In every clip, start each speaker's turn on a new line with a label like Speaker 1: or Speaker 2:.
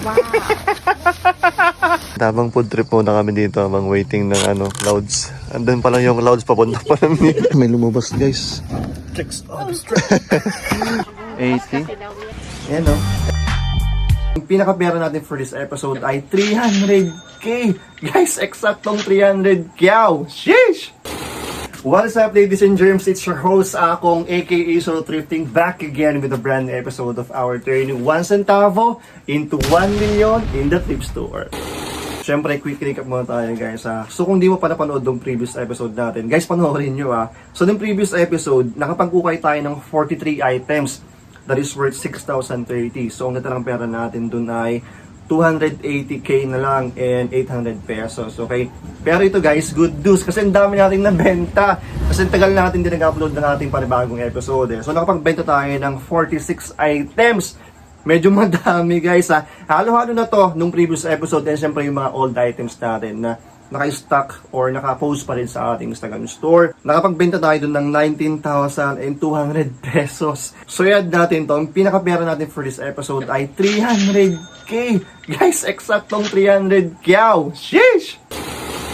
Speaker 1: Wow.
Speaker 2: Tabang food trip muna kami dito habang waiting ng clouds. Andun pa lang yung clouds, papunta pa lang nila. May lumabas guys. Checks on the street. 80. Yan o. Yung pinaka-pera natin for this episode ay 300k. Guys, eksaktong 300k. Sheesh! What is up, ladies and germs? It's your host, Akong, aka Solo Thrifting, back again with a brand new episode of our journey 1 centavo into 1 million in the thrift store. Siyempre, quick recap muna tayo guys. So kung di mo pa napanood yung previous episode natin, guys, panoorin nyo So yung previous episode, nakapag-ukay tayo ng 43 items that is worth 6,030. So ang natarang pera natin dun ay 280k na lang and 800 pesos, okay? Pero ito guys, good news kasi ang dami nating nabenta. Kasi tagal natin din nag-upload ng ating panibagong episode. So nakapagbenta tayo ng 46 items. Medyo madami guys Halo-halo na to nung previous episode and syempre yung mga old items natin na naka-stock or naka-post pa rin sa ating Instagram store. Nakapagbenta tayo dun ng 19,200 pesos. So i-add natin to. Ang pinaka-pera natin for this episode ay 300k. Guys, eksaktong 300k. Sheesh!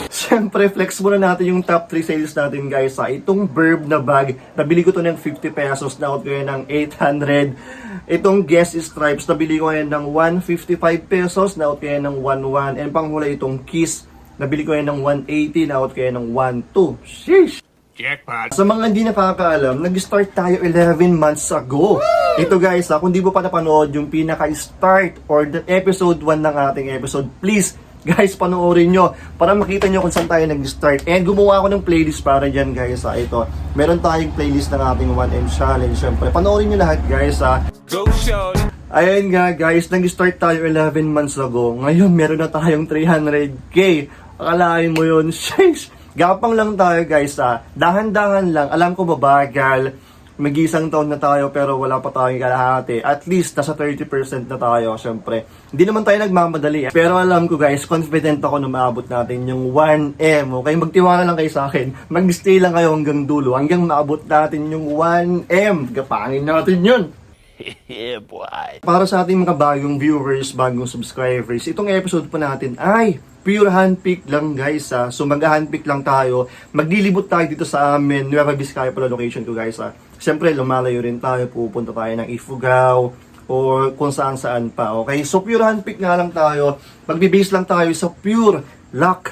Speaker 2: Siyempre, flex muna natin yung top 3 sales natin guys Itong Verb na bag, nabili ko to ng 50 pesos, na-out ko yan ng 800. Itong Guess Stripes, nabili ko yan ng 155 pesos, na-out ko yan ng 11. And panghula itong Kiss, nabili ko yan ng 180, na-out ko yan ng 12. Sheesh! Jackpot! Sa mga hindi nakakaalam, nag-start tayo 11 months ago. Ito guys kung di mo pa napanood yung pinaka-start or the episode 1 ng ating episode, please, guys, panoorin nyo para makita nyo kung saan tayo nag-start. And gumawa ako ng playlist para dyan guys Ito, meron tayong playlist ng ating 1M challenge. Siyempre, panoorin nyo lahat guys Go show! Ayun nga guys, nag-start tayo 11 months ago. Ngayon, meron na tayong 300k. Akalain mo yun, sheesh! Gapang lang tayo guys Dahan-dahan lang, alam ko mabagal. Mag-isang taon na tayo pero wala pa tayong kalahati. At least nasa 30% na tayo, syempre. Hindi naman tayo nagmamadali Pero alam ko guys, confident ako na maabot natin yung 1M. Okay, magtiwala lang kayo sa akin. Mag-stay lang kayo hanggang dulo. Hanggang maabot natin yung 1M. Gapangin natin yun. Yeah, boy. Para sa ating mga bagong viewers, bagong subscribers, itong episode po natin ay pure handpick lang guys So mag-handpick lang tayo. Maglilibot tayo dito sa amin, Nueva Vizcaya pala location ko guys Siyempre, lumalayo rin tayo, pupunta tayo ng Ifugao or kung saan pa, okay? So, pure handpick nga lang tayo. Magbe-base lang tayo sa pure luck,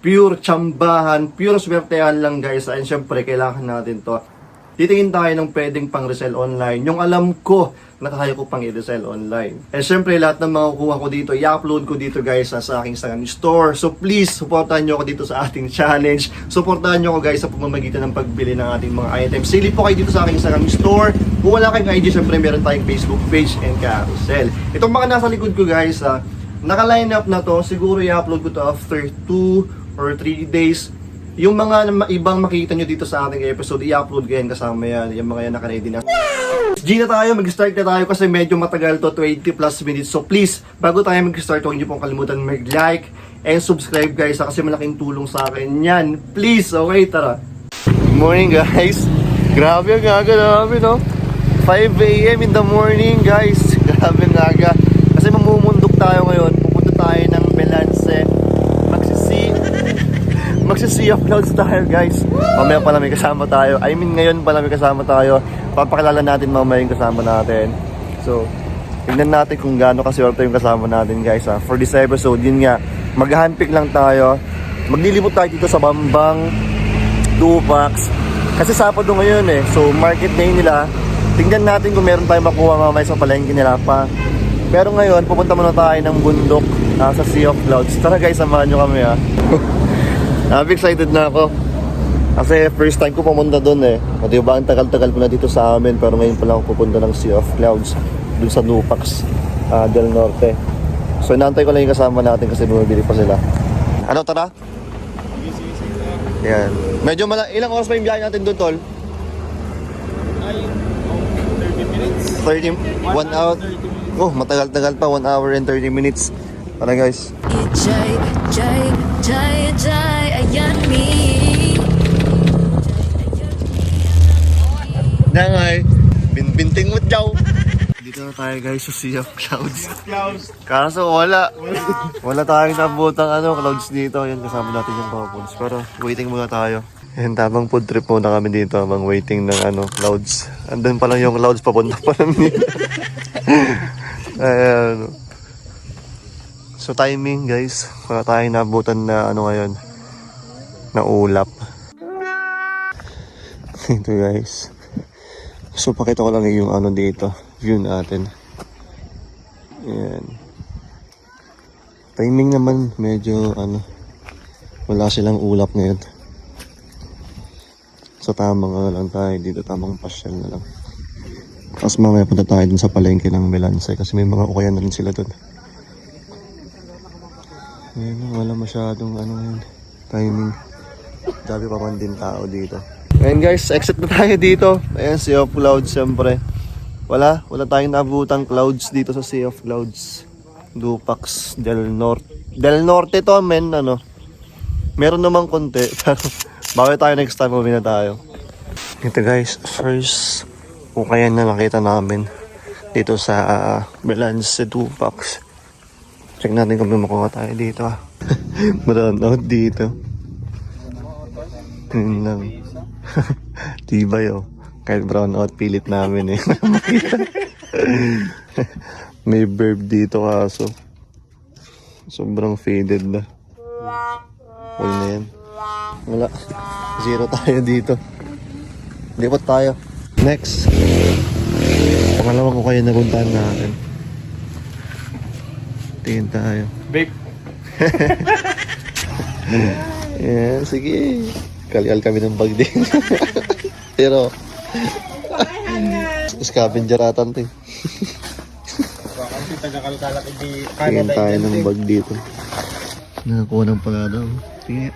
Speaker 2: pure tsambahan, pure swertehan lang guys And siyempre, kailangan natin to. Titingin tayo ng pwedeng pang resell online. Yung alam ko na kaya ko pang i-resell online. And syempre, lahat ng mga kuha ko dito, i-upload ko dito guys sa aking Instagram store. So please, supportahan nyo ako dito sa ating challenge. Supportahan nyo ako guys sa pamamagitan ng pagbili ng ating mga items. Silip po kayo dito sa aking Instagram store. Kung wala kayong IG, syempre meron tayong Facebook page and carousel. Itong mga nasa likod ko guys, naka-line up na to. Siguro i-upload ko to after 2 or 3 days. Yung mga ibang makikita nyo dito sa ating episode, i-upload ko yan kasama yan. Yung mga yan naka-ready na. G na tayo, mag-start na tayo kasi medyo matagal to, 20 plus minutes. So please, bago tayo mag-start, huwag nyo pong kalimutan mag-like and subscribe guys kasi malaking tulong sa akin yan. Please, okay, tara. Good morning guys. Grabe ang aga namin, no? 5 AM in the morning guys. Grabe ang aga. Kasi mamumundok tayo ngayon. Pupunta tayo ng Belance. Magsisi of clouds tayo guys. Mamaya pala may kasama tayo. I mean ngayon pala may kasama tayo. Papakilala natin mamaya yung kasama natin. So, tignan natin kung gaano kaswerte yung kasama natin guys For this episode, yun nga, mag-handpick lang tayo. Maglilibot tayo dito sa Bambang Dupax. Kasi Sabado ngayon So, market day nila. Tignan natin kung meron tayong makuha mamaya sa palengke nila pa. Pero ngayon, pupunta muna tayo ng bundok sa Sea of Clouds. Tara guys, samahan nyo kami excited na ako. Kasi first time ko pumunta doon O diba, ang tagal-tagal ko na dito sa amin. Pero ngayon pala ako pupunta ng Sea of Clouds dun sa Nupax del Norte. So inaantay ko lang yung kasama natin kasi bumibili pa sila. Ano, tara? Yan. Medyo ilang oras pa yung biyahe natin doon, tol?
Speaker 3: 30 minutes.
Speaker 2: 1 hour? Oh, matagal-tagal pa, 1 hour and 30 minutes. Tara guys. Nangay, binting mo daw. Dito Dito tayo guys sa Sea of Clouds. Kaso wala. Wala tayong nabutang clouds dito. Yan, kasama natin yung bubbles. Pero waiting muna tayo. Yan, tamang food trip muna kami dito habang waiting ng clouds. Andun pa lang yung clouds, papunta pa lang dito. Ayan. So timing guys, wala tayong nabutan na ngayon. Na ulap. Ito guys. So pakita ko lang yung dito. View natin. Ayan. Timing naman medyo wala silang ulap ngayon. So tamang lang tayo dito, tamang pasyal na lang. Tapos mamaya punta tayo dun sa palengke ng Melansay kasi may mga ukayan na rin sila dun. Ayan, wala masyadong timing. Dami pa man din tao dito. Ayan guys, exit na tayo dito. Ayan, Sea of Clouds syempre. Wala tayong nabutang clouds dito sa Sea of Clouds. Dupax del Norte. Del Norte to men, meron namang konti. Pero bawi tayo next time, uwi na tayo. Ito guys, first ukayan na nakita namin dito sa Melansay Dupax. Check natin kung may makuha tayo dito. Brown out dito. Yun lang. Tibay kahit brown out pilit namin eh. May verb dito kaso sobrang faded na. Huwag na yan. Wala. Zero tayo dito. Lipat tayo. Next. Pangalawang ko kayo napuntahan natin. Tingin tayo.
Speaker 1: Vape.
Speaker 2: Yeah, sige. Kalial kami ng bag din. Pero scavenger atan to. Tingin tayo ng bag dito. Nakakuha ng pagadaw. Sige.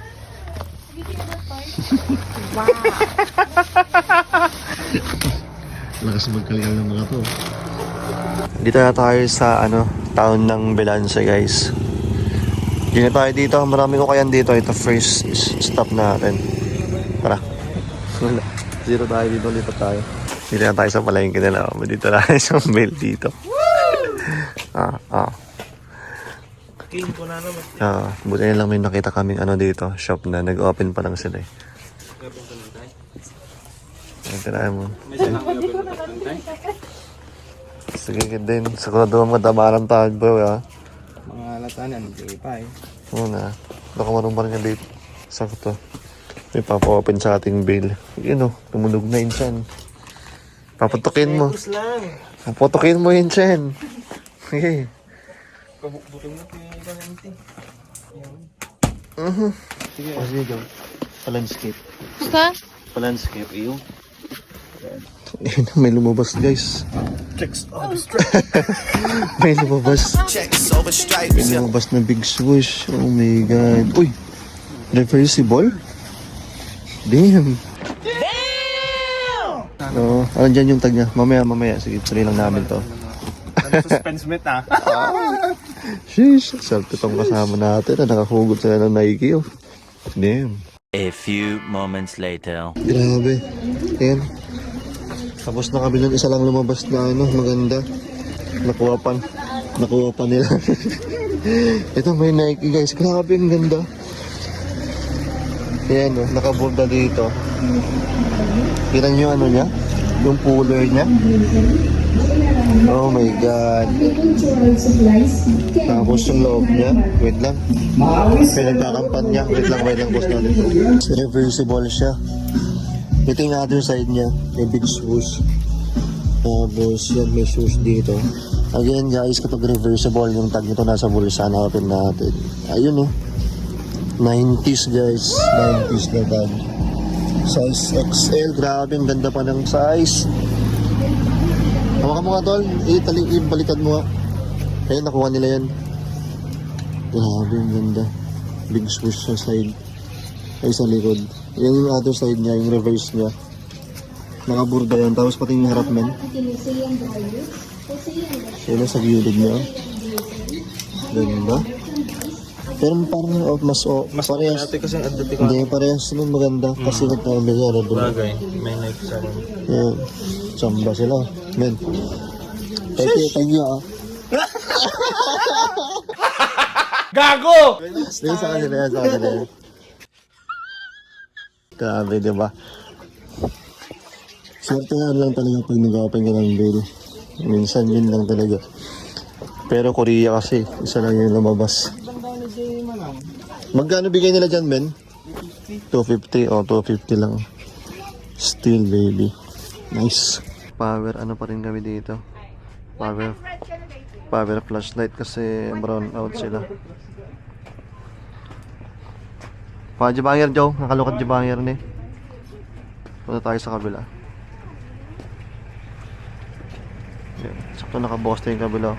Speaker 3: Wow.
Speaker 2: Lakas magkalial ng mga to. Dito na tayo sa town ng Melansay guys. Hindi na tayo dito. Marami ko kayan dito. Ito first stop natin. Tara. Wala. Zero tayo dito. Lipat tayo. Dito na tayo sa palengke nila. Dito na tayo sa mail dito. Buti na lang may nakita kaming dito. Shop na. Nag-open pa lang sila eh. Tirahan mo. Sige din. Sigurado mo matamaran tayo bro ha.
Speaker 1: Mga latanan, hindi pa eh.
Speaker 2: Muna. Baka marunong pa rin yung date. Sakto. May papa-open sa ating bail. Yun tumunog na yun siyan. Paputukin mo. Paputukin mo yun siyan. Okay.
Speaker 1: Kabukbukin mo ito yung ibang nanti.
Speaker 2: Sige. Sige. Palandscape.
Speaker 3: Ka?
Speaker 2: Palandscape. Iyo. May lumabas guys.
Speaker 1: Checks all the stripes.
Speaker 2: May lumabas. May lumabas na big swoosh. Oh my god. Uy! Reversible? Damn! Oo. Ano dyan yung tag niya? Mamaya. Sige, tuloy lang namin to.
Speaker 1: Suspense met
Speaker 2: Sheesh! Salto tong kasama natin na nakahugot sila ng Nike Damn.
Speaker 4: A few moments later.
Speaker 2: Grabe. Ayan. Tapos na kami ng isa lang lumabas na maganda. Nakuha pa nila. Ito may Nike guys. Grabe ang ganda. Ayan nakaborda dito. Kita nyo niya? Yung puller niya. Oh my god. Tapos yung loob niya. Wait lang. Pinagkakampan niya. Wait lang boss natin. Reversible siya. Ito yung other side niya. May big swoosh. Tapos yan may swoosh dito. Again guys, kapag reversible yung tag nito nasa bulsa, hanapin natin. Ayun 90s guys. 90s na tag. Size XL. Grabe, ang ganda pa ng size. Hawakan mo nga tol. Baliktad mo nga. Ayun, nakuha nila yan. Grabe, ang ganda. Big swoosh sa side. Ay sa likod. Yan yung other side niya, yung reverse niya. Nakaburda yan. Tapos pati yung harap men. Yan sa gilid niya. Ganda. Pero parang mas parehas.
Speaker 1: Kasi ang adati
Speaker 2: Hindi, parehas naman maganda. Kasi nagpamili yan.
Speaker 1: bagay. May Nike sa rin.
Speaker 2: Yan. Samba sila. Men. Thank you.
Speaker 1: Gago!
Speaker 2: Sige sa kanila, sa kanila. Grabe, di ba? Swerte nga lang talaga pag nag-open ka ng bail. Minsan yun lang talaga. Pero Korea kasi, isa lang yung lumabas. Magkano bigay nila dyan, Ben? 250. Oh, 250 lang. Still, baby. Nice. Power, ano pa rin kami dito? Power flashlight kasi brown out sila. Jabanger, Joe. Nakalukat Jabanger ni. Punta tayo sa kabila. Yan. Sakto nakabosta yung kabila.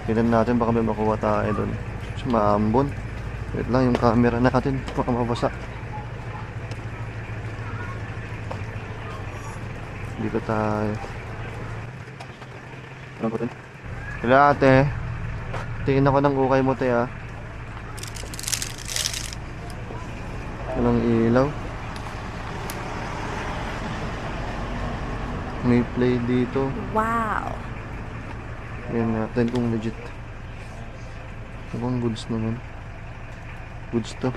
Speaker 2: Tignan natin baka may makuha tayo doon. Kasi maambon. Wait lang yung camera natin. Baka mabasa. Dito tayo. Ano ba rin? Wala ate. Tingin ako ng ukay mo te ah. Walang ilaw. May play dito.
Speaker 3: Wow.
Speaker 2: Yan natin kung legit. Mukhang goods naman. Goods to.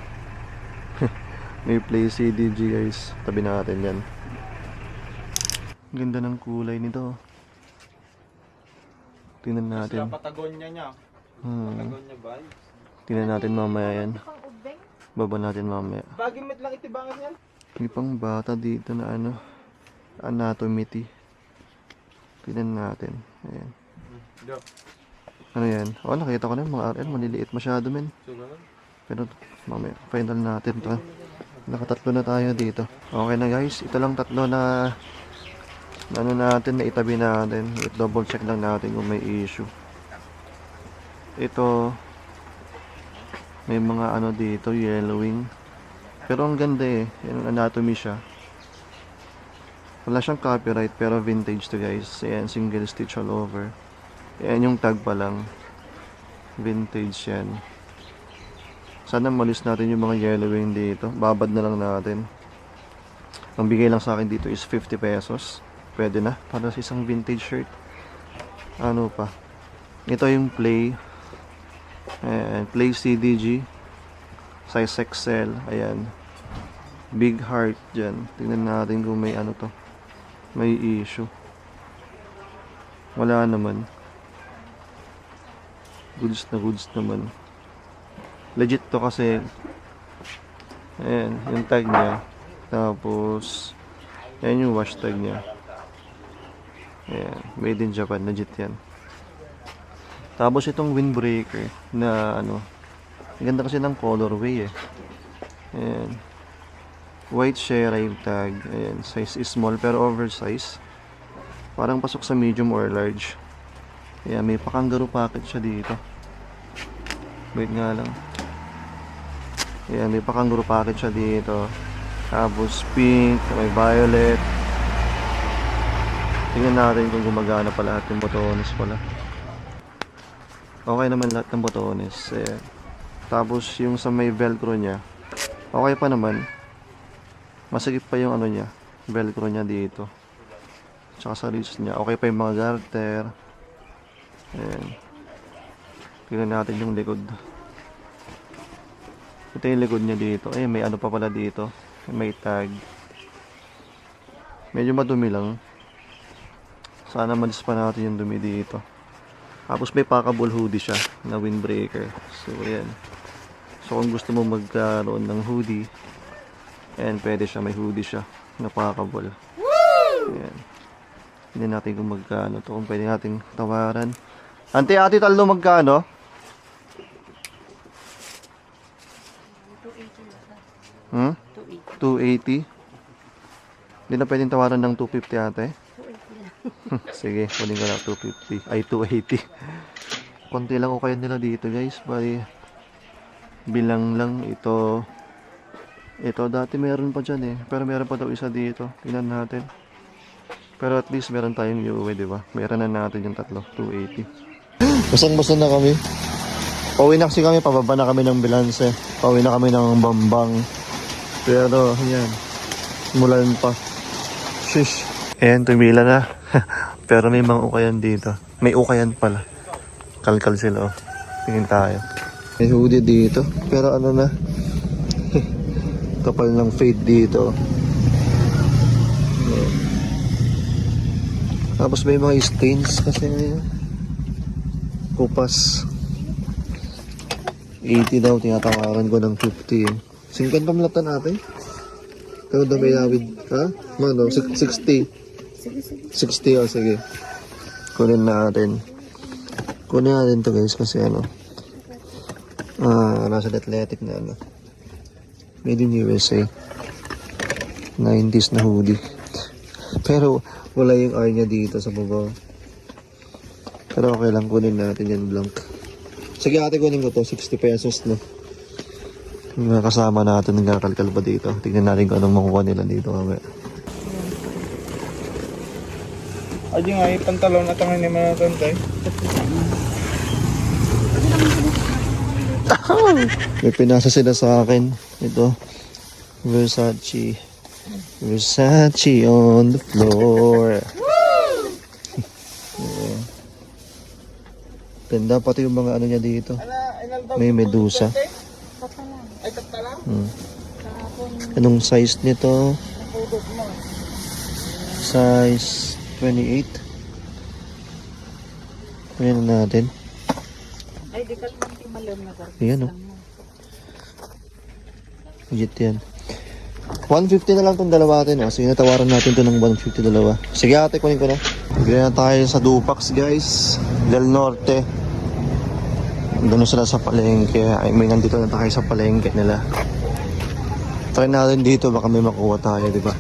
Speaker 2: May play CDG guys. Tabi natin yan. Ganda ng kulay nito. Tingnan natin.
Speaker 1: Patagonya niya. Patagonya ba?
Speaker 2: Tingnan natin mamaya yan. Baba natin mamaya.
Speaker 1: Bagimit lang itibangan yan.
Speaker 2: May pang bata dito na ano. Anatomy tea. Tingnan natin. Ayan. Ano yan? Oh, nakita ko na yung mga RL. Maliliit masyado men. Pero mamaya, final natin to. Nakatatlo na tayo dito. Okay na guys. Ito lang tatlo na ano natin, na itabi natin. Double check lang natin kung may issue. Ito may mga ano dito, yellowing. Pero ang ganda eh. Yan, anatomy siya. Wala siyang copyright pero vintage to guys. Ayan, single stitch all over. Ayan yung tag pa lang. Vintage yan. Sana malis natin yung mga yellowing dito. Babad na lang natin. Ang bigay lang sa akin dito is 50 pesos. Pwede na. Para sa isang vintage shirt. Ano pa? Ito yung play. Ayan, play CDG. Size XL. Ayan. Big heart dyan. Tingnan natin kung may ano to. May issue. Wala naman. Goods na goods naman. Legit to kasi. Ayan, yung tag niya. Tapos ayan yung wash tag niya. Ayan, made in Japan. Legit yan. Tapos itong windbreaker na ano. Ang ganda kasi ng colorway eh. Ayan. White share yung tag. Ayan, size is small pero oversize. Parang pasok sa medium or large. Ayan, may pa-kangaroo packet siya dito. Wait nga lang. Ayan, may pa-kangaroo packet siya dito. Tapos pink, may violet. Tingnan natin kung gumagana pa lahat yung botones pala. Okay naman lahat ng botones. Ayan. Tapos yung sa may velcro niya, okay pa naman. Masagip pa yung ano niya, velcro niya dito. Tsaka sa wrist niya, okay pa yung mga garter. Ayan. Tingnan natin yung likod. Ito yung likod niya dito. Ay, may ano pa pala dito. May tag. Medyo madumi lang. Sana malis pa natin yung dumi dito. Tapos may packable hoodie siya na windbreaker. So, ayan. So, kung gusto mo magkaroon ng hoodie, ayan, pwede siya. May hoodie siya na packable. Ayan. Hindi natin kung magkano to. Kung pwede natin tawaran. Ate, talo magkano? 280. Hindi na pwedeng tawaran ng 250 ate? Sige, kunin ko na 250. Ay, 280. Konti lang o kaya nila dito guys. Bali, bilang lang ito. Ito, dati meron pa dyan eh. Pero meron pa daw isa dito. Tingnan natin. Pero at least meron tayong UUE, di ba? Meron na natin yung tatlo. 280. Basang-basa na kami. Pauwi na kasi kami. Pababa na kami ng Bilanse. Pauwi na kami ng Bambang. Pero, yan. Mulan pa. Shish. Ayan, tumila na. Pero may mga ukayan dito. May ukayan pala. Kalkal sila oh. Tingin tayo. May hoodie dito. Pero ano na. Kapal ng fade dito. Tapos may mga stains kasi kupas. 80 daw, tinatawaran ko ng 50. 50 pamlatan natin. Pero daw may awid. Ha? Mano, 60. 60 oh, sige. Kunin natin. Kunin natin to guys kasi ano. Nasa athletic na ano. Made in USA. 90s na hoodie. Pero wala yung R niya dito sa baba. Pero okay lang, kunin natin yan blank. Sige ate, kunin ko to. 60 pesos no. Yung kasama natin nagkakalkal pa dito. Tignan natin kung anong makuha nila dito.
Speaker 1: Ay, nga, pantalon at ang naman natin tayo.
Speaker 2: May pinasa sila sa akin. Ito. Versace. Versace on the floor. Yeah. Ganda pati yung mga ano niya dito. May medusa.
Speaker 1: Ay, tatala?
Speaker 2: Anong size nito? Size 28. Ayan natin.
Speaker 3: Ay, di ka lang malam na karpis
Speaker 2: Ayan, oh.
Speaker 3: lang mo.
Speaker 2: Legit yan. 150 na lang itong dalawa natin. Sige, natawaran natin ito ng 150 dalawa. Sige ate, kunin ko na. Bigyan na tayo sa Dupax guys. Del Norte. Doon sila sa palengke. I mean, nandito na tayo sa palengke nila. Try natin dito, baka may makuha tayo, di ba?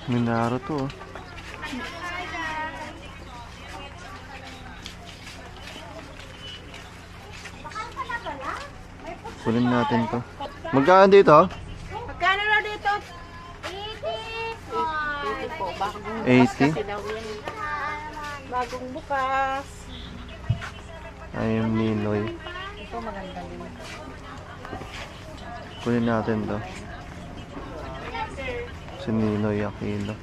Speaker 2: Minaro to, oh. Kunin natin to. Magkano dito?
Speaker 3: Magkano na dito? 80 po. Bagong bukas
Speaker 2: 80?
Speaker 3: kasi daw yan. Bagong bukas.
Speaker 2: Ayun, Ninoy.
Speaker 3: Ito maganda din.
Speaker 2: Kunin natin to. Si Ninoy Aquino.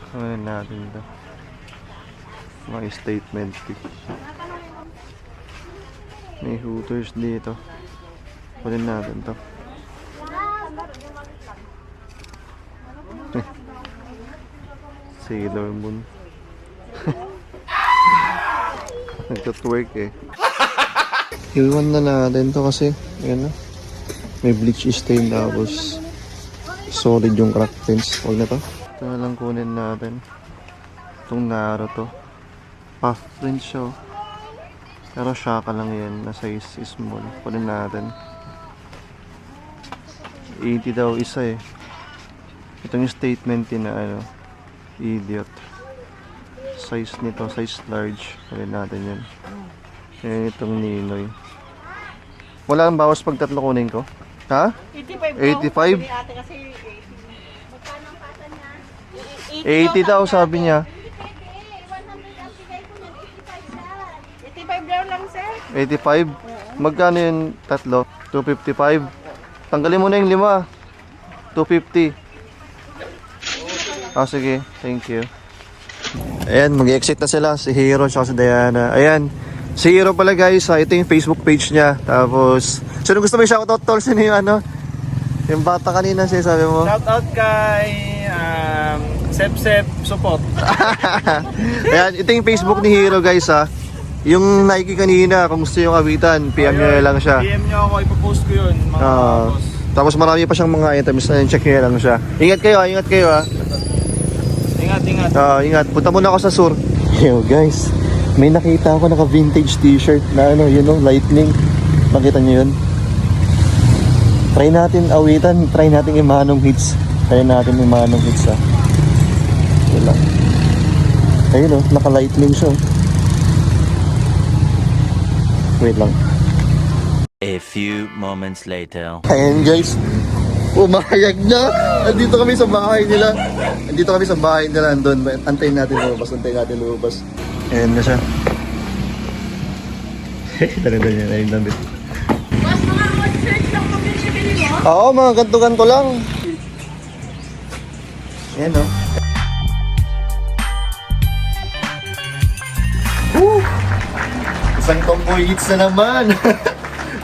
Speaker 2: Kunin natin to. Mga statement pic. May Hooters dito. Kunin natin to. Sailor Moon. Nagtutwerk eh. Iwan na natin to kasi ayan na. May bleach stain tapos solid yung crack pins. Huwag na to. Ito na lang kunin natin. Itong Naruto. Puff print siya. Pero shaka lang yan. Na size small. Kunin natin. 80 daw isa eh. Itong statement din na ano. Idiot. Size nito. Size large. Kunin natin yan. Ayan itong Ninoy. Wala ang bawas pag tatlo kunin ko. Ha?
Speaker 3: 85 daw.
Speaker 2: 85?
Speaker 3: Sabi ni ate kasi 80. Magkano ang pata niya?
Speaker 2: 80 daw sabi niya.
Speaker 3: 85 daw lang, sir.
Speaker 2: 85? Magkano yung tatlo? 255? Tanggalin mo na yung 5. 250. Ah, sige. Thank you. Ayan, mag-exit na sila. Si Hero at si Diana. Ayan. Si Hero pala guys, ito yung Facebook page niya. Tapos, sino gusto mo yung shoutout tol? Sino yung ano? Yung bata kanina siya sabi mo?
Speaker 1: Shout out kay Sep Support.
Speaker 2: Ayan, ito yung Facebook ni Hero guys ha. Yung Nike kanina, kung gusto yung awitan, PM nyo na lang siya.
Speaker 1: PM nyo ako, ipopost ko yun mga boss.
Speaker 2: Tapos marami pa siyang mga items, check nyo na lang siya. Ingat kayo ha.
Speaker 1: Ingat.
Speaker 2: Ingat. Punta muna ako sa sur. Yo guys, may nakita ako naka-vintage t-shirt na ano, you know, lightning. Makita nyo yun? Try natin awitan, try natin imanong hits. ha. Yun lang. Ayun o, naka-lightning siya. Wait lang.
Speaker 4: A few moments later.
Speaker 2: Ayan guys, umayag na. Andito kami sa bahay nila. Andun. Antayin natin lumabas. Ayan na siya. Talaga niya. Ayun lang.
Speaker 3: Mas mga hot shirt lang kami
Speaker 2: Oo, mga ganto-ganto lang. Yan o. Isang tomboy hits na naman.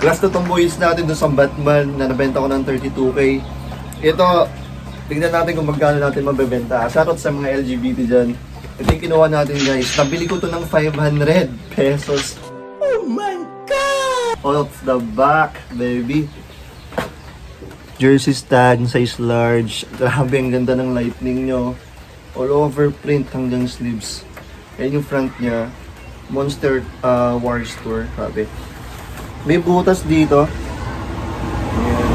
Speaker 2: Last na tomboy hits natin doon sa Batman na nabenta ko ng 32K. Ito, tingnan natin kung magkano natin mabebenta. Shoutout sa mga LGBT dyan. Ito yung kinuha natin guys. Nabili ko to ng 500 pesos. Oh my God! Off the back, baby. Jersey tag, size large. Grabe, ang ganda ng lightning nyo. All over print hanggang sleeves. Ayan yung front niya. Monster War Store. Grabe. May butas dito. Ayan.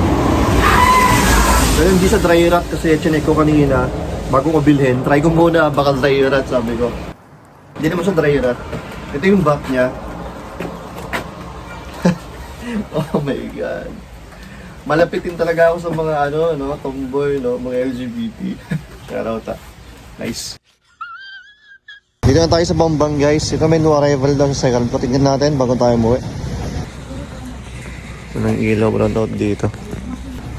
Speaker 2: Pero hindi sa dry rot kasi chinek ko kanina. Bago ko bilhin, try ko muna baka dry rot, sabi ko. Hindi naman siya dry rot. Ito yung back niya. Oh my God. Malapitin talaga ako sa mga tomboy, mga LGBT. Shoutout. Nice. Dito na tayo sa Bambang guys. Ito may new arrival daw sa second. Patingnan natin bago tayo umuwi. Ito ng ilaw lang daw dito.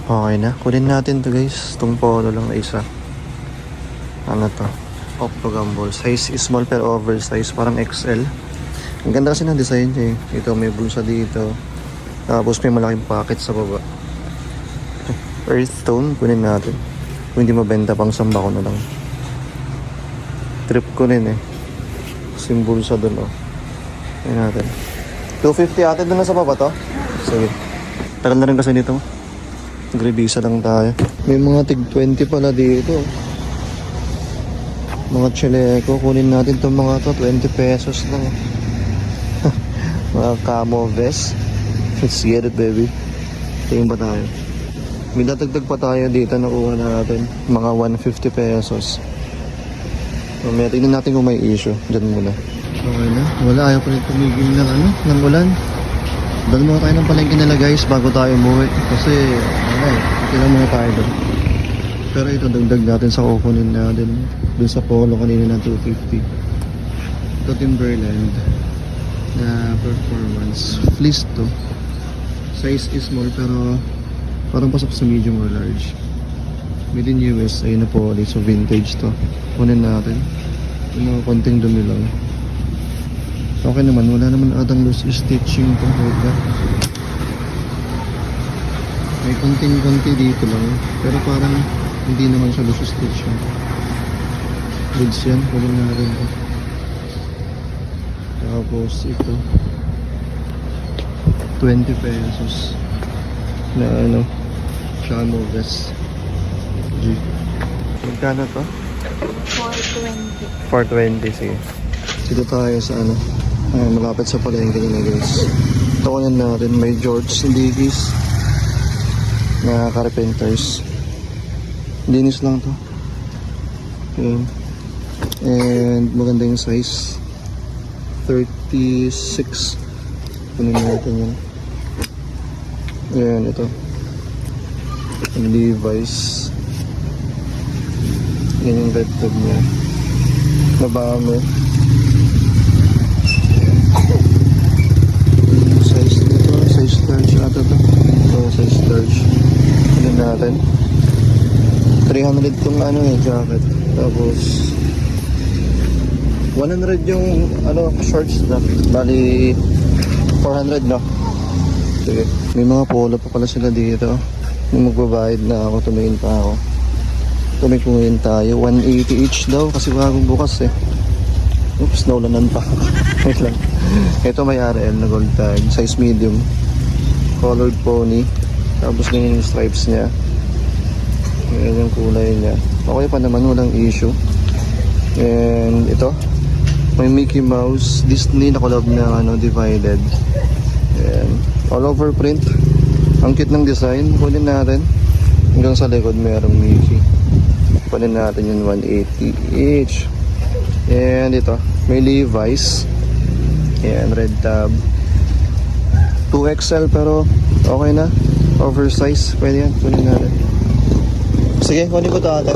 Speaker 2: Okay na. Kunin natin to guys. Itong polo lang na isa. Ano to? Opto Gumball. Size is small pero oversize. Parang XL. Ang ganda kasi ng design niya eh. Ito may bulsa dito. Tapos may malaking pocket sa baba. Earth tone. Kunin natin. Kung hindi mabenta pang samba ko na lang. Trip ko rin eh. Simbol sa doon oh. Ayan natin. 250 ate doon na sa baba to. Sige. Tagal na rin kasi dito. Nag-revisa lang tayo. May mga tig 20 pala dito. Mga chaleco. Kunin natin itong mga to. 20 pesos lang. Mga camo vest. Let's get it baby. Tingin ba tayo? May datagdag pa tayo dito. Nakuha natin. Mga 150 pesos. So, may tingnan natin kung may issue. Diyan muna. Okay na. Wala. Ayaw pa rin tumigil ng ulan. Dali muna tayo ng palengke nila guys bago tayo umuwi. Kasi, tingnan muna tayo doon. Pero ito, dagdag natin sa kukunin natin. Doon sa polo kanina ng 250. Ito Timberland na performance. Fleece to. Size is small pero parang pasok sa medium or large. Made in US, ayun na po ulit. So vintage to. Kunin natin. Yung mga konting dumi lang. Okay naman, wala naman atang loose stitching to. May konting-konti dito lang. Pero parang hindi naman siya loose stitching. Goods yan, kunin natin to. Tapos ito 20 pesos na camo vest. G. Magkano to?
Speaker 3: 420.
Speaker 2: 420, sige. Dito tayo sa malapit sa palengke nila guys. Ito kunin natin, may George Dickies na carpenters. Linis lang to. Ayan. And maganda yung size. 36. Kunin natin yun. Ayan, ito. Levi's. Yan yung red tag niya. Nabame. Size nito. Size large ata to. Size large. Ano natin? 300 tong jacket. Tapos 100 yung shorts na. Bali 400 no? Sige. May mga polo pa pala sila dito. Nung magbabayad na ako, tumingin pa ako. Tumingin tayo. 180 each daw kasi bagong bukas eh. Oops, naulanan pa. Wait lang. Ito may RL na gold tag. Size medium. Colored pony. Tapos na yung stripes niya. Ayan yung kulay niya. Okay pa naman, walang issue. And ito. May Mickey Mouse. Disney na collab na divided. Ayan. All over print. Ang cute ng design. Kunin natin. Hanggang sa likod mayroong Mickey. Kunin natin yung 180 each. And ito. May Levi's. Ayan. Red tab. 2XL pero okay na. Oversize. Pwede yan. Kunin natin. Sige, kunin ko ito ate.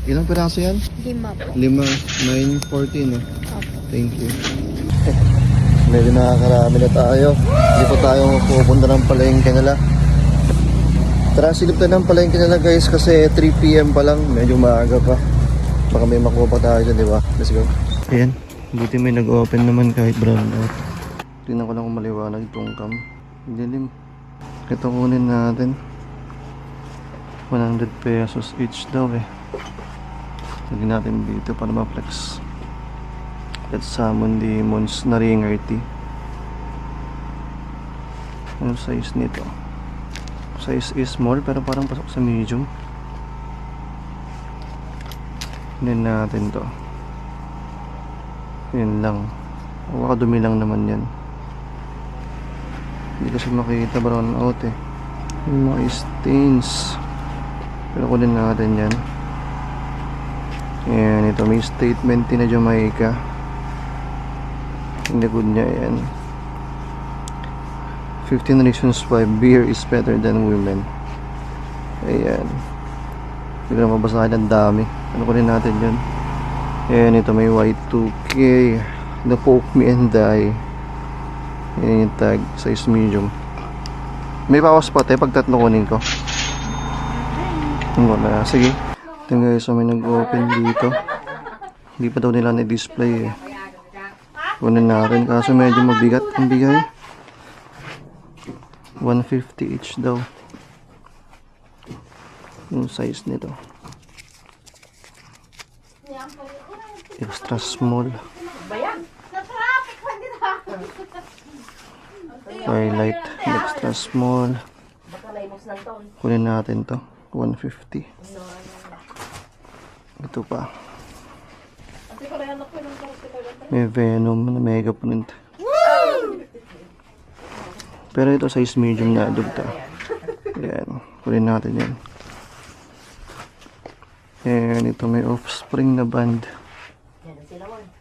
Speaker 2: Ilang piraso yan?
Speaker 3: 5 po.
Speaker 2: 5. 9.14 eh. Thank you. Medyo nakakarami na tayo. Hindi po tayo pupunta ng palengke nila. Tara, silip tayo ng palengke nila guys kasi 3 PM pa lang. Medyo maaga pa. Baka may makuha pa tayo dyan, di ba? Let's go. Ayan. Buti may nag-open naman kahit brown out. Tingnan ko lang kung maliwanag itong cam. Dilim. Ito kunin natin. 100 pesos each daw eh. Lagyan natin dito para ma-flex. Let's summon demons na ringer tea. Anong size nito? Size is small pero parang pasok sa medium. Hindi natin to. Yun lang. Wakadumi lang naman yan. Hindi kasi makita brown out eh. Yung mga stains. Pero kunin natin yan. Ayan, ito may statement din na Jamaica. Hindi good niya yan. 15 reasons why beer is better than women. Ayan. Hindi ko na mabasahin ang dami. Ano kunin natin yun? Ayan, ito may Y2K. The Poke Me and Die. Ayan yung tag. Size medium. May bawas pa tayo pag tatlo kunin ko. Wala. Sige. Ito guys, so may nag-open dito. Hindi pa daw nila na-display eh. Kunin natin kaso medyo mabigat ang bigay. 150 each daw. Yung size nito. Extra small. Twilight. Extra small. Kunin natin to. 150. Ito pa. May Venom na mega print. Pero ito size medium na adult. Ayan. Kunin natin yan. And ito may Offspring na band.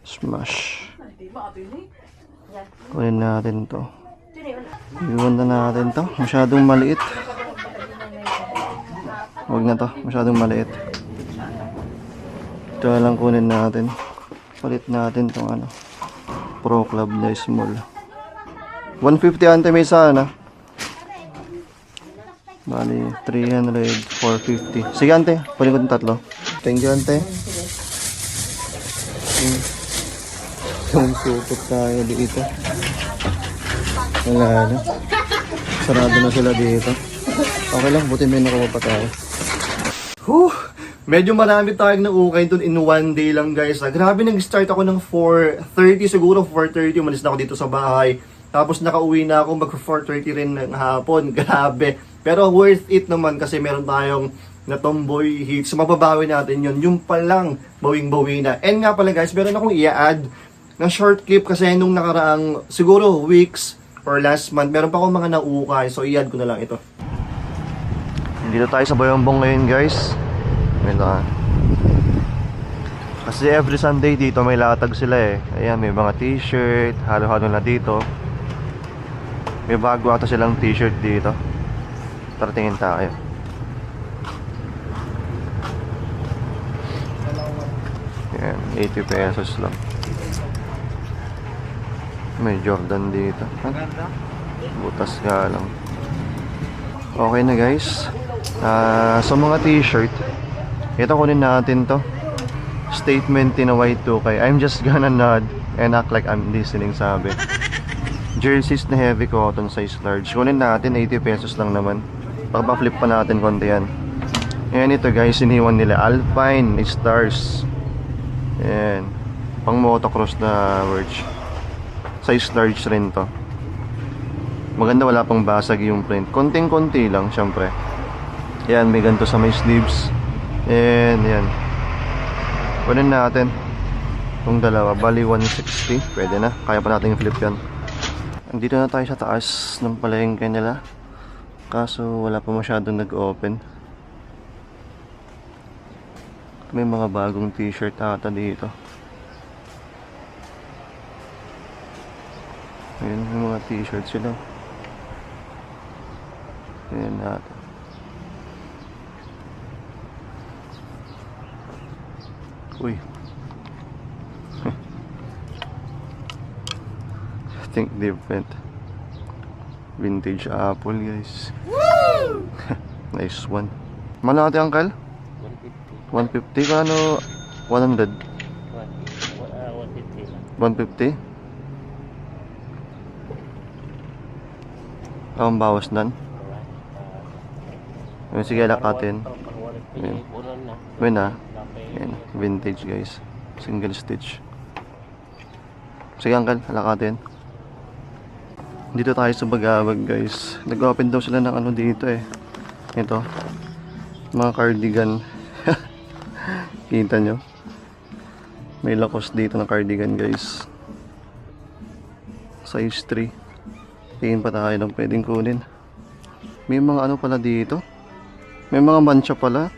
Speaker 2: Smash. Kunin natin to. Iwan na natin to. Masyadong maliit. Huwag na to. Masyadong maliit. Ito lang kunin natin. Palit natin tong ano. Pro Club na small. 150 ante may sana. Bali 300, 450. Sige ante, kunin ko yung tatlo. Thank you ante. Yung supot tayo dito. Wala na. Sarado na sila dito. Okay lang, buti may nakuha pa tayo. Medyo marami tayong naukay dun in one day lang guys. Grabe, nag-start ako ng 4:30, siguro 4:30 umalis na ako dito sa bahay. Tapos nakauwi na ako mag 4:30 rin ng hapon. Grabe. Pero worth it naman kasi meron tayong na tomboy hits. Mababawi natin yun. Yung palang bawing-bawi na. And nga pala guys, meron akong i-add na short clip kasi nung nakaraang siguro weeks or last month, meron pa akong mga naukay. So i-add ko na lang ito. Dito tayo sa Bayombong ngayon guys. Kasi every Sunday dito may latag sila eh. Ayan, may mga t-shirt, halo-halo na dito. May bago ata silang t-shirt dito. Tara tingin tayo. Ayan, 80 pesos lang. May Jordan dito. Butas nga lang. Okay na guys. Sa mga t-shirt, ito kunin natin to. Statement in a Y2K. I'm just gonna nod and act like I'm listening, sabi. Jerseys na heavy cotton size large. Kunin natin, 80 pesos lang naman. Pagpa-flip pa natin konti yan. Ayan ito guys, iniwan nila Alpine Stars. Ayan. Pang motocross na merch. Size large rin to. Maganda, wala pang basag yung print. Konting-konti lang, syempre. Ayan, may ganito sa may sleeves. And ayan. Kunin natin itong dalawa. Bali 160. Pwede na. Kaya pa natin flip yan. Andito na tayo sa taas ng palengke nila. Kaso wala pa masyadong nag-open. May mga bagong t-shirt ata dito. Ayan, may mga t-shirt sila. Ayan natin. Uy. Think different. Vintage Apple guys. Nice one. Malaki uncle? 150. 150 kano? 100? 150? Ang bawas nan. Ayun, sige, lakatin. Ayun. Ayun na. Ayun, vintage guys. Single stitch. Sige uncle, lakatin. Dito tayo sa Bagabag guys. Nag-open daw sila ng ano dito eh. Ito. Mga cardigan. Kita nyo? May lakos dito na cardigan guys. Size 3. Tingin pa tayo ng pwedeng kunin. May mga ano pala dito. May mga mancha pala.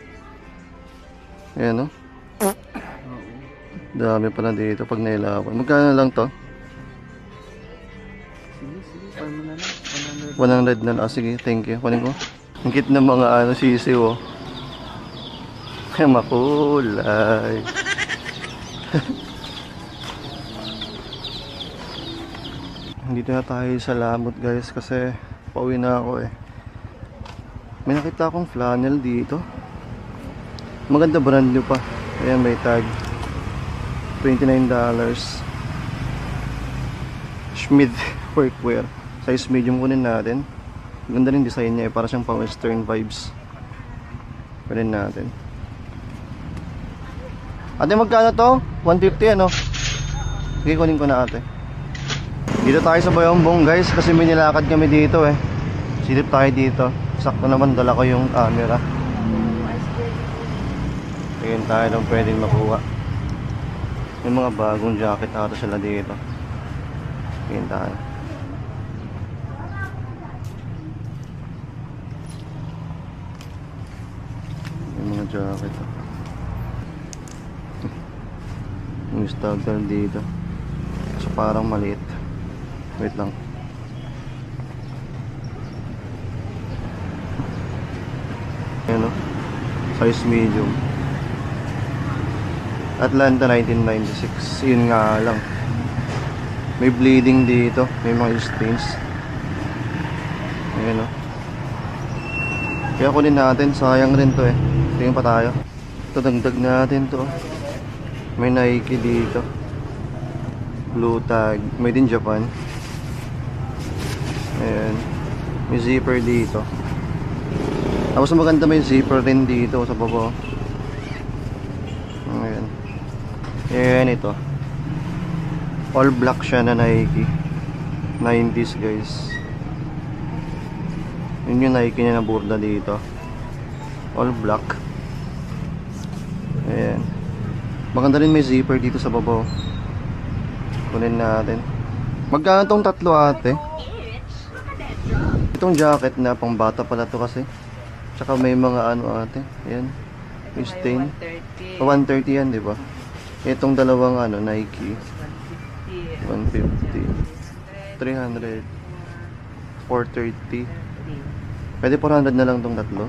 Speaker 2: Ayan o. Dami pala dito pag nailawan. Magkano lang to? Sige, 100 na lang. Sige, thank you. Kunin ko. Ang cute ng mga ano sisiw oh. Makulay. Dito na tayo sa Lamot guys kasi pauwi na ako eh. May nakita akong flannel dito. Maganda, brand new pa. Ayan, may tag. $29. Schmid workwear. Size medium kunin natin. Ganda rin design niya eh. Para siyang pang western vibes. Kunin natin. Ate, magkano to? 150 ano? Sige, kunin ko na ate. Dito tayo sa Bayombong guys kasi may nilakad kami dito eh. Silip tayo dito. Sakto naman dala ko yung camera. Tingin tayo ng pwedeng makuha. May mga bagong jacket ata sila dito. Tingin tayo. May mga jacket. Yung stagger dito. So parang maliit. Wait lang. Ayan o. Size medium. Atlanta 1996. Yun nga lang. May bleeding dito. May mga stains. Ayan o. Kaya kunin natin. Sayang rin to eh. Tingin pa tayo. Ito, dagdag natin to. May Nike dito. Blue tag. Made in Japan. Ayan. May zipper dito. Tapos maganda may zipper rin dito sa baba. Ayan. Ayan ito. All black siya na Nike. 90s guys. Yun yung Nike niya na burda dito. All black. Ayan. Maganda rin may zipper dito sa baba. Kunin natin. Magkano tong tatlo ate? Itong jacket na pang bata pala to kasi. Tsaka may mga ano ate. Ayan. May stain. 130 yan, di ba? Itong dalawang ano, Nike. 150. 300. 430. Pwede 400 na lang tong tatlo.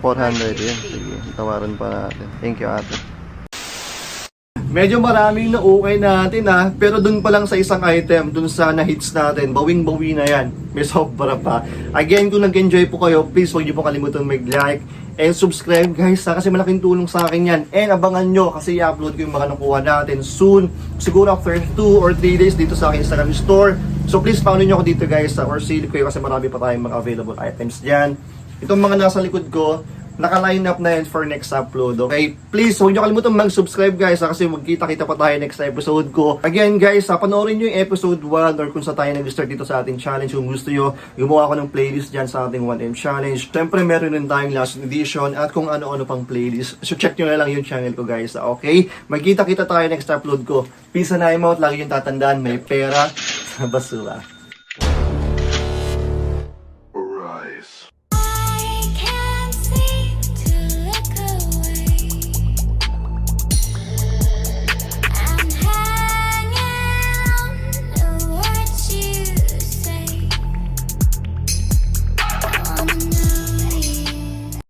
Speaker 2: 400 yan. Sige, tawaran pa natin. Thank you ate. Medyo maraming na-okay natin ha, pero dun pa lang sa isang item, dun sa na-hits natin, bawing-bawi na yan. May sobra pa. Again, kung nag-enjoy po kayo, please huwag niyo po kalimutan mag-like and subscribe guys ha, kasi malaking tulong sa akin yan. And abangan nyo kasi i-upload ko yung mga nakuha natin soon. Siguro after 2 or 3 days dito sa aking Instagram store. So please follow nyo ako dito guys or silip kayo kasi marami pa tayong mga available items dyan. Itong mga nasa likod ko, naka-line up na yan for next upload, okay? Please, huwag nyo kalimutan mag-subscribe guys kasi magkita-kita pa tayo next episode ko. Again guys, panoorin nyo yung episode 1 or kung sa tayo nag-start dito sa ating challenge. Kung gusto nyo, gumawa ko ng playlist dyan sa ating 1M challenge. Siyempre, meron rin tayong last edition at kung ano-ano pang playlist. So check nyo na lang yung channel ko guys, okay? Magkita-kita tayo next upload ko. Peace and I'm out. Lagi yung tatandaan, may pera sa basura.